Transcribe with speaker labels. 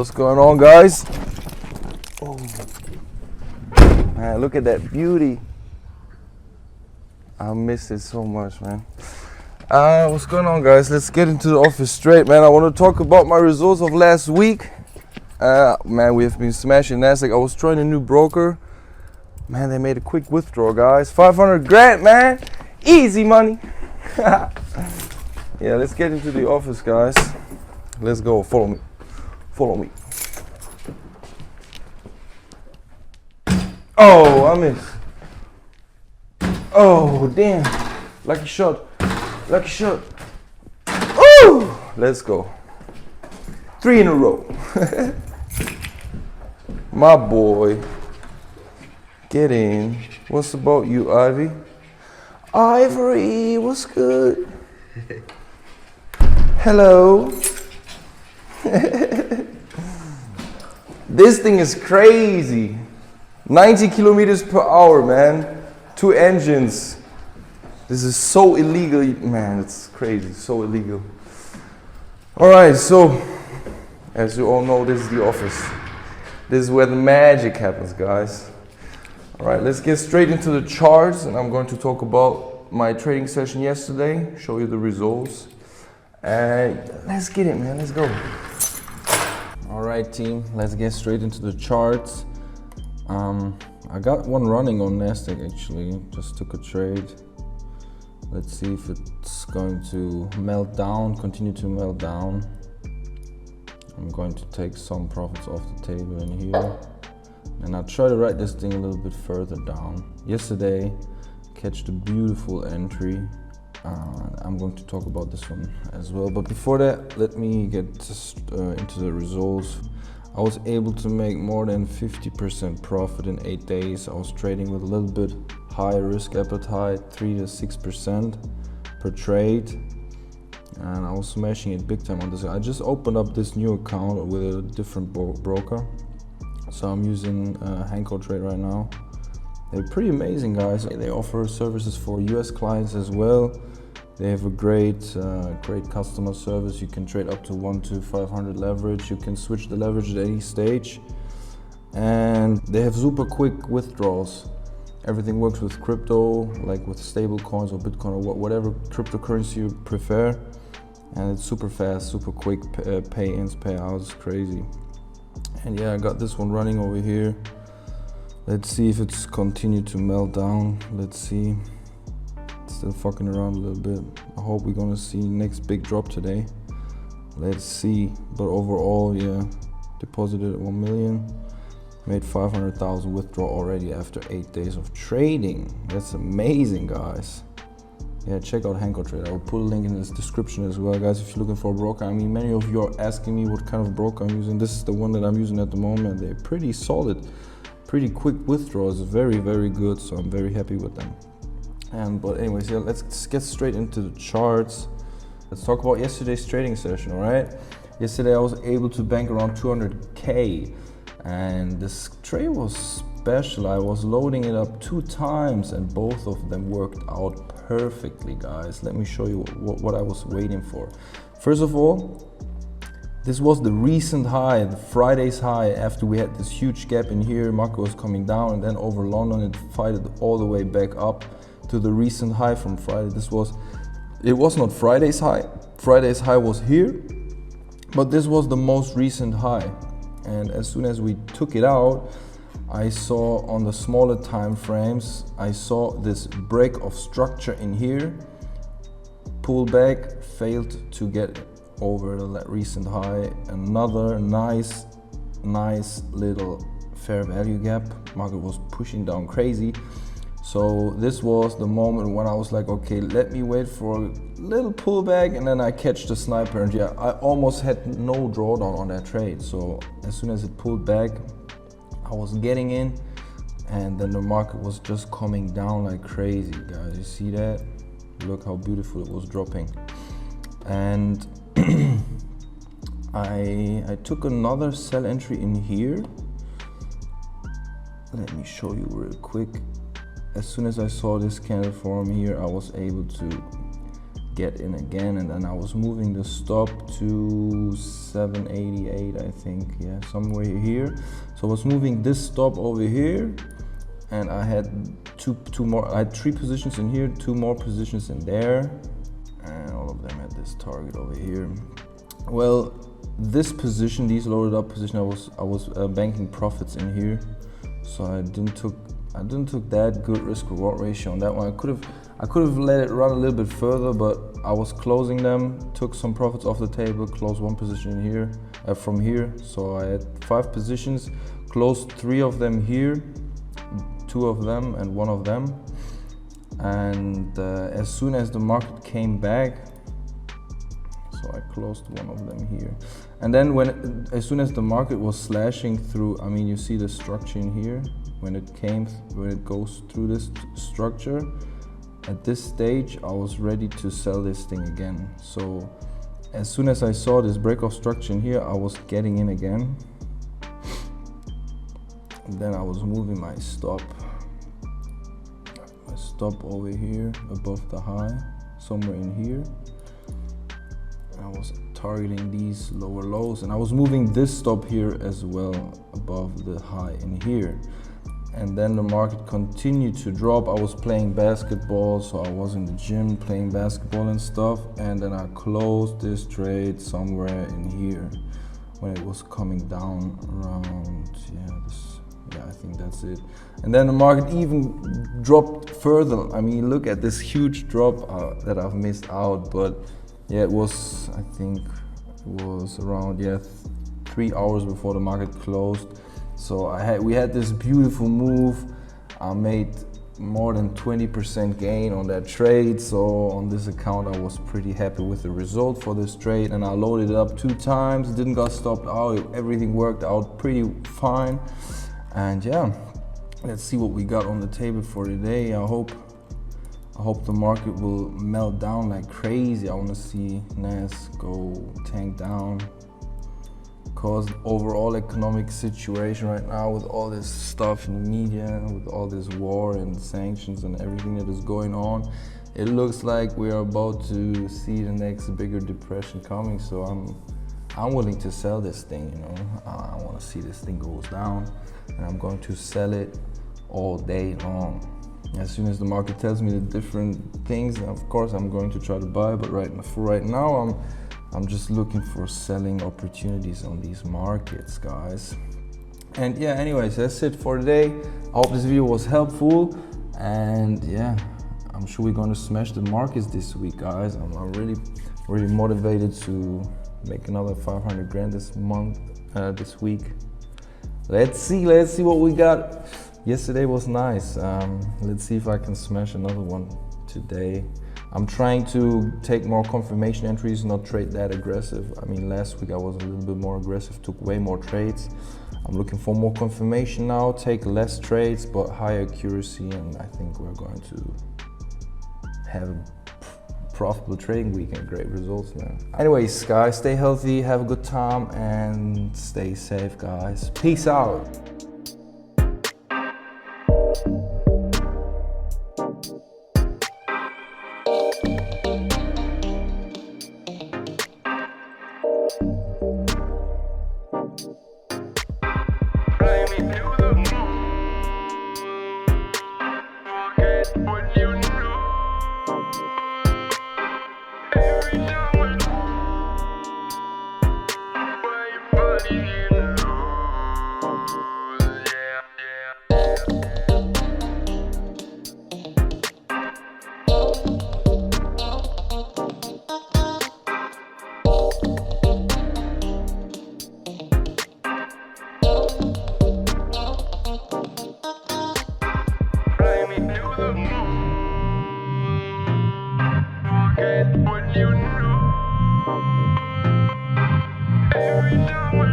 Speaker 1: What's going on, guys? Oh. Man, look at that beauty. I miss it so much, man. What's going on, guys? Let's get into the office straight, man. I want to talk about my results of last week. Man, we have been smashing NASDAQ. I was trying a new broker. Man, they made a quick withdrawal, guys. 500 grand, man. Easy money. Yeah, let's get into the office, guys. Let's go. Follow me. Follow me. Oh, I missed. Oh, damn. Lucky shot. Lucky shot. Ooh! Let's go. 3 in a row. My boy. Get in. What's about you, Ivy? Ivory, what's good? Hello. This thing is crazy. 90 kilometers per hour, man. 2 engines. This is so illegal, man. It's crazy, so illegal. All right, so as you all know, this is the office. This is where the magic happens, guys. All right, let's get straight into the charts, and I'm going to talk about my trading session yesterday, show you the results, and let's get it, man. Let's go. All right, team, let's get straight into the charts. I got one running on NASDAQ, actually. Just took a trade. Let's see if it's going to melt down, continue to melt down. I'm going to take some profits off the table in here. And I'll try to write this thing a little bit further down. Yesterday, catched a beautiful entry. I'm going to talk about this one as well. But before that, let me get into the results. I was able to make more than 50% profit in 8 days. I was trading with a little bit higher risk appetite, 3 to 6% per trade. And I was smashing it big time on this. I just opened up this new account with a different broker. So I'm using Hanko Trade right now. They're pretty amazing, guys. They offer services for US clients as well. They have a great customer service. You can trade up to 1 to 500 leverage. You can switch the leverage at any stage. And they have super quick withdrawals. Everything works with crypto, like with stable coins or Bitcoin or whatever cryptocurrency you prefer. And it's super fast, super quick pay-ins, payouts, crazy. And yeah, I got this one running over here. Let's see if it's continued to melt down. Let's see. Still fucking around a little bit. I hope we're gonna see next big drop today. Let's see. But overall, yeah, deposited 1 million. Made 500,000 withdraw already after 8 days of trading. That's amazing, guys. Yeah, check out Hanko Trade. I will put a link in this description as well, guys, if you're looking for a broker. I mean, many of you are asking me what kind of broker I'm using. This is the one that I'm using at the moment. They're pretty solid, pretty quick withdrawals, very, very good. So I'm very happy with them. But anyways, yeah, let's get straight into the charts. Let's talk about yesterday's trading session, all right? Yesterday I was able to bank around 200K, and this trade was special. I was loading it up 2 times, and both of them worked out perfectly, guys. Let me show you what I was waiting for. First of all, this was the recent high, the Friday's high. After we had this huge gap in here, market was coming down, and then over London it fighted all the way back up to the recent high from Friday. It was not Friday's high. Friday's high was here, but this was the most recent high. And as soon as we took it out, I saw on the smaller time frames, I saw this break of structure in here, pull back, failed to get over the recent high. Another nice little fair value gap. Market was pushing down crazy. So this was the moment when I was like, okay, let me wait for a little pullback, and then I catch the sniper. And yeah, I almost had no drawdown on that trade. So as soon as it pulled back, I was getting in, and then the market was just coming down like crazy, guys. You see that? Look how beautiful it was dropping. And I took another sell entry in here. Let me show you real quick. As soon as I saw this candle form here, I was able to get in again, and then I was moving the stop to 788, I think, yeah, somewhere here. So I was moving this stop over here, and I had two more. I had 3 positions in here, 2 more positions in there, and all of them had this target over here. Well, this position, these loaded up position, I was banking profits in here, so I didn't took that good risk reward ratio on that one. I could have let it run a little bit further, but I was closing them, took some profits off the table, closed 1 position in here from here. So I had 5 positions, closed 3 of them here, 2 of them and 1 of them. And as soon as the market came back, so I closed 1 of them here. And then as soon as the market was slashing through, I mean, you see the structure in here. When it goes through this structure, at this stage, I was ready to sell this thing again. So as soon as I saw this breakoff structure in here, I was getting in again. And then I was moving my stop over here above the high, somewhere in here. And I was targeting these lower lows, and I was moving this stop here as well above the high in here. And then the market continued to drop. I was playing basketball, so I was in the gym playing basketball and stuff. And then I closed this trade somewhere in here when it was coming down around, I think that's it. And then the market even dropped further. I mean, look at this huge drop that I've missed out. But yeah, it was, I think it was around 3 hours before the market closed. So we had this beautiful move. I made more than 20% gain on that trade. So on this account, I was pretty happy with the result for this trade. And I loaded it up 2 times, didn't got stopped out. Everything worked out pretty fine. And yeah, let's see what we got on the table for today. I hope the market will melt down like crazy. I want to see NAS go tank down. Because overall economic situation right now, with all this stuff in the media, with all this war and sanctions and everything that is going on, it looks like we are about to see the next bigger depression coming. So I'm willing to sell this thing, you know. I want to see this thing goes down, and I'm going to sell it all day long. As soon as the market tells me the different things, of course I'm going to try to buy, but right now I'm just looking for selling opportunities on these markets, guys. And yeah, anyways, that's it for today. I hope this video was helpful, and yeah, I'm sure we're going to smash the markets this week, guys. I'm really motivated to make another 500 grand this month, this week. Let's see what we got. Yesterday was nice. Let's see if I can smash another one today. I'm trying to take more confirmation entries, not trade that aggressive. I mean, last week I was a little bit more aggressive, took way more trades. I'm looking for more confirmation now, take less trades, but higher accuracy, and I think we're going to have a profitable trading week and great results, man. Anyways, guys, stay healthy, have a good time, and stay safe, guys. Peace out. Every time I